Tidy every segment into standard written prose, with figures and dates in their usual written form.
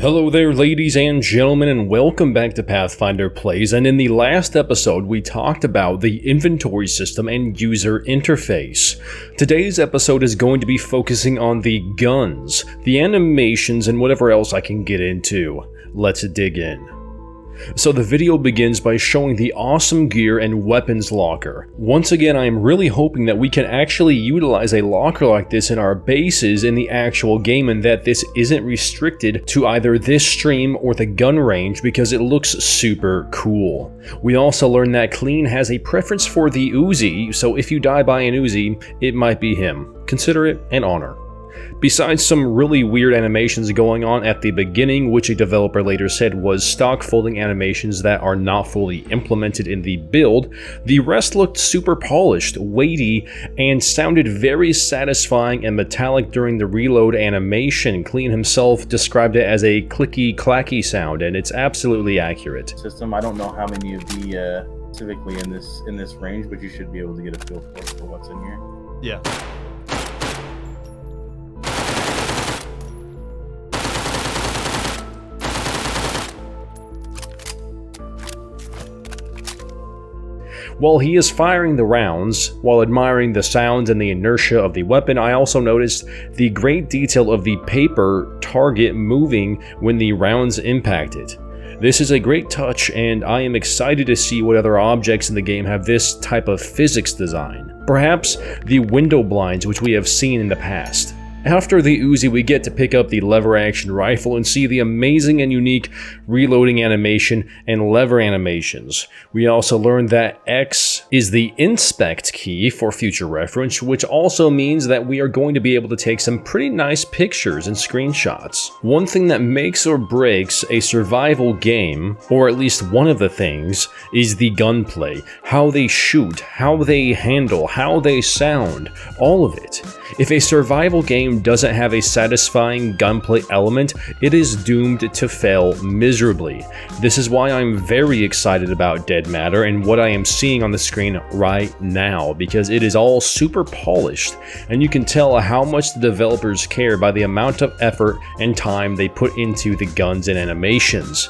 Hello there, ladies and gentlemen, and welcome back to Pathfinder Plays. And in the last episode, we talked about the inventory system and user interface. Today's episode is going to be focusing on the guns, the animations, and whatever else I can get into. Let's dig in. So the video begins by showing the awesome gear and weapons locker. Once again, I am really hoping that we can actually utilize a locker like this in our bases in the actual game, and that this isn't restricted to either this stream or the gun range, because it looks super cool. We also learn that Klean has a preference for the Uzi, so if you die by an Uzi, it might be him. Consider it an honor. Besides some really weird animations going on at the beginning, which a developer later said was stock folding animations that are not fully implemented in the build, the rest looked super polished, weighty, and sounded very satisfying and metallic during the reload animation. Klean himself described it as a clicky clacky sound, and it's absolutely accurate. System. I don't know how many of the specifically in this range, but you should be able to get a feel for what's in here. Yeah. While he is firing the rounds, while admiring the sounds and the inertia of the weapon, I also noticed the great detail of the paper target moving when the rounds impact it. This is a great touch, and I am excited to see what other objects in the game have this type of physics design. Perhaps the window blinds, which we have seen in the past. After the Uzi, we get to pick up the lever action rifle and see the amazing and unique reloading animation and lever animations. We also learned that X is the inspect key for future reference, which also means that we are going to be able to take some pretty nice pictures and screenshots. One thing that makes or breaks a survival game, or at least one of the things, is the gunplay. How they shoot, how they handle, how they sound, all of it. If a survival game doesn't have a satisfying gunplay element, it is doomed to fail miserably. This is why I'm very excited about Dead Matter and what I am seeing on the screen right now, because it is all super polished, and you can tell how much the developers care by the amount of effort and time they put into the guns and animations.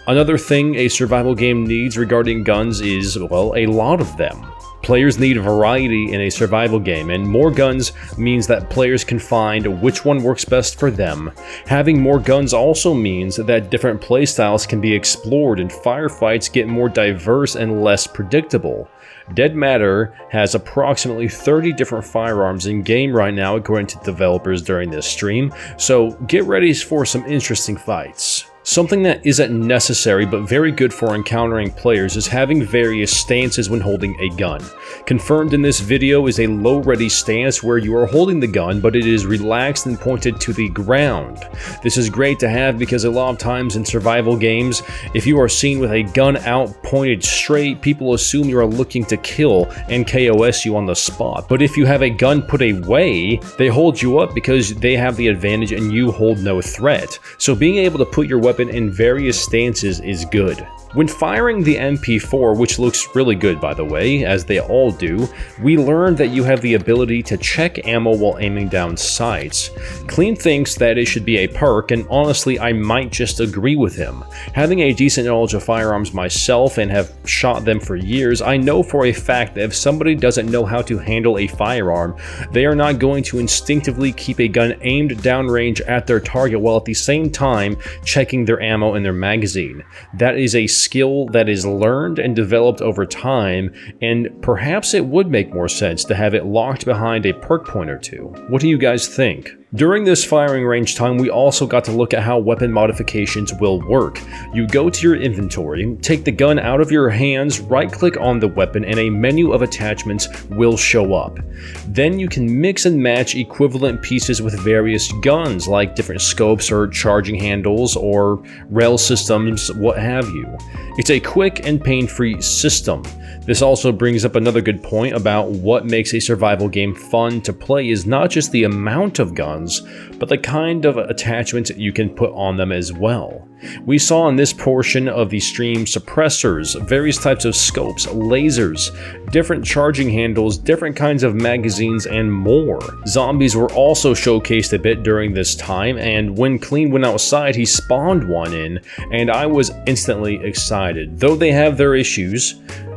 Another thing a survival game needs regarding guns is, well, a lot of them. Players need variety in a survival game, and more guns means that players can find which one works best for them. Having more guns also means that different playstyles can be explored and firefights get more diverse and less predictable. Dead Matter has approximately 30 different firearms in game right now, according to developers during this stream, so get ready for some interesting fights. Something that isn't necessary but very good for encountering players is having various stances when holding a gun. Confirmed in this video is a low ready stance where you are holding the gun but it is relaxed and pointed to the ground. This is great to have because a lot of times in survival games, if you are seen with a gun out pointed straight, people assume you are looking to kill and KOS you on the spot. But if you have a gun put away, they hold you up because they have the advantage and you hold no threat. So being able to put your weapon in various stances is good. When firing the MP4, which looks really good by the way, as they all do, we learn that you have the ability to check ammo while aiming down sights. Klean thinks that it should be a perk, and honestly I might just agree with him. Having a decent knowledge of firearms myself and have shot them for years, I know for a fact that if somebody doesn't know how to handle a firearm, they are not going to instinctively keep a gun aimed downrange at their target while at the same time checking their ammo and their magazine. That is a skill that is learned and developed over time, and perhaps it would make more sense to have it locked behind a perk point or two. What do you guys think? During this firing range time, we also got to look at how weapon modifications will work. You go to your inventory, take the gun out of your hands, right-click on the weapon, and a menu of attachments will show up. Then you can mix and match equivalent pieces with various guns, like different scopes or charging handles or rail systems, what have you. It's a quick and pain-free system. This also brings up another good point about what makes a survival game fun to play is not just the amount of guns, rounds, but the kind of attachments you can put on them as well. We saw in this portion of the stream suppressors, various types of scopes, lasers, different charging handles, different kinds of magazines, and more. Zombies were also showcased a bit during this time, and when Klean went outside, he spawned one in, and I was instantly excited. Though they have their issues,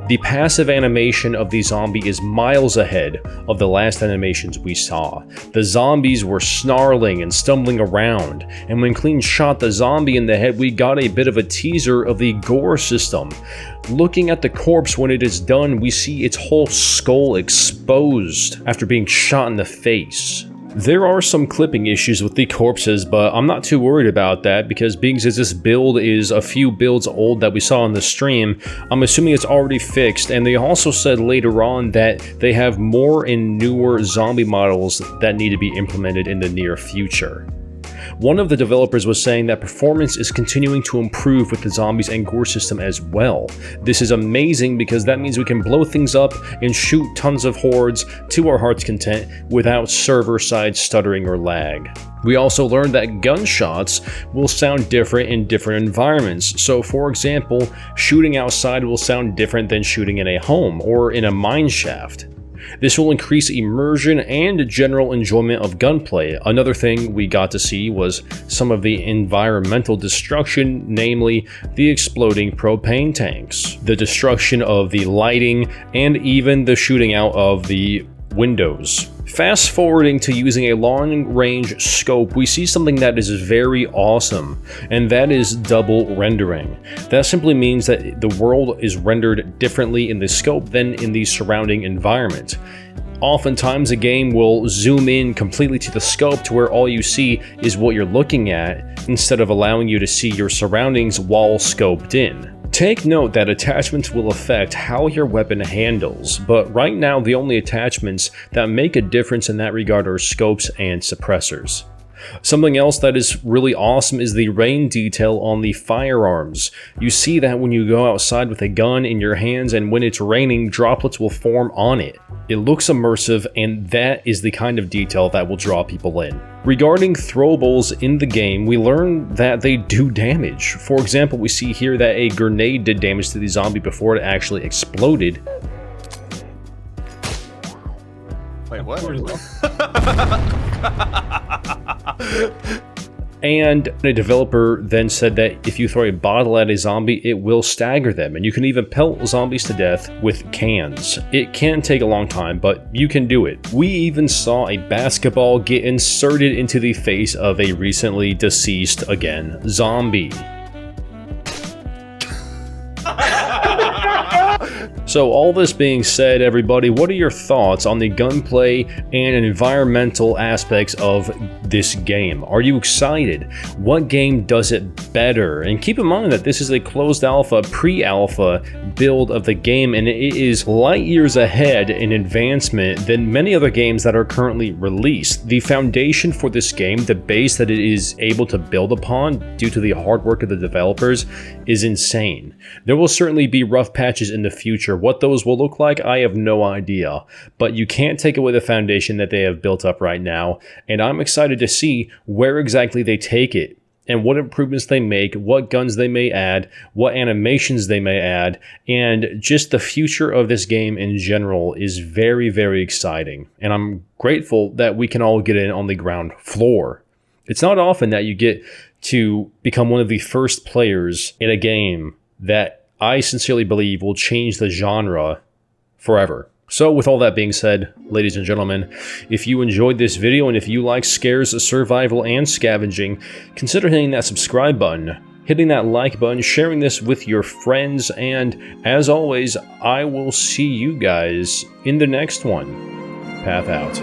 the passive animation of the zombie is miles ahead of the last animations we saw. The zombies were snarling and stumbling around, and when Klean shot the zombie in the head, we got a bit of a teaser of the Gore system. Looking at the corpse when it is done, we see its whole skull exposed after being shot in the face. There are some clipping issues with the corpses, but I'm not too worried about that because being as this build is a few builds old that we saw in the stream, I'm assuming it's already fixed, and they also said later on that they have more and newer zombie models that need to be implemented in the near future. One of the developers was saying that performance is continuing to improve with the zombies and Gore system as well. This is amazing because that means we can blow things up and shoot tons of hordes to our heart's content without server-side stuttering or lag. We also learned that gunshots will sound different in different environments. So for example, shooting outside will sound different than shooting in a home or in a mine shaft. This will increase immersion and general enjoyment of gunplay. Another thing we got to see was some of the environmental destruction, namely the exploding propane tanks, the destruction of the lighting, and even the shooting out of the windows. Fast forwarding to using a long-range scope, we see something that is very awesome, and that is double rendering. That simply means that the world is rendered differently in the scope than in the surrounding environment. Oftentimes a game will zoom in completely to the scope to where all you see is what you're looking at, instead of allowing you to see your surroundings while scoped in. Take note that attachments will affect how your weapon handles, but right now the only attachments that make a difference in that regard are scopes and suppressors. Something else that is really awesome is the rain detail on the firearms. You see that when you go outside with a gun in your hands, and when it's raining, droplets will form on it. It looks immersive, and that is the kind of detail that will draw people in. Regarding throwables in the game, we learn that they do damage. For example, we see here that a grenade did damage to the zombie before it actually exploded. Wait, what? And a developer then said that if you throw a bottle at a zombie, it will stagger them, and you can even pelt zombies to death with cans. It can take a long time, but you can do it. We even saw a basketball get inserted into the face of a recently deceased, again, zombie. So all this being said, everybody, what are your thoughts on the gunplay and environmental aspects of this game? Are you excited? What game does it better? And keep in mind that this is a closed alpha, pre-alpha build of the game, and it is light years ahead in advancement than many other games that are currently released. The foundation for this game, the base that it is able to build upon due to the hard work of the developers, is insane. There will certainly be rough patches in the future. What those will look like, I have no idea, but you can't take away the foundation that they have built up right now, and I'm excited to see where exactly they take it and what improvements they make, what guns they may add, what animations they may add, and just the future of this game in general is very, very exciting, and I'm grateful that we can all get in on the ground floor. It's not often that you get to become one of the first players in a game that I sincerely believe will change the genre forever. So with all that being said, ladies and gentlemen, if you enjoyed this video and if you like scares, survival, and scavenging, consider hitting that subscribe button, hitting that like button, sharing this with your friends, and as always, I will see you guys in the next one. Path out.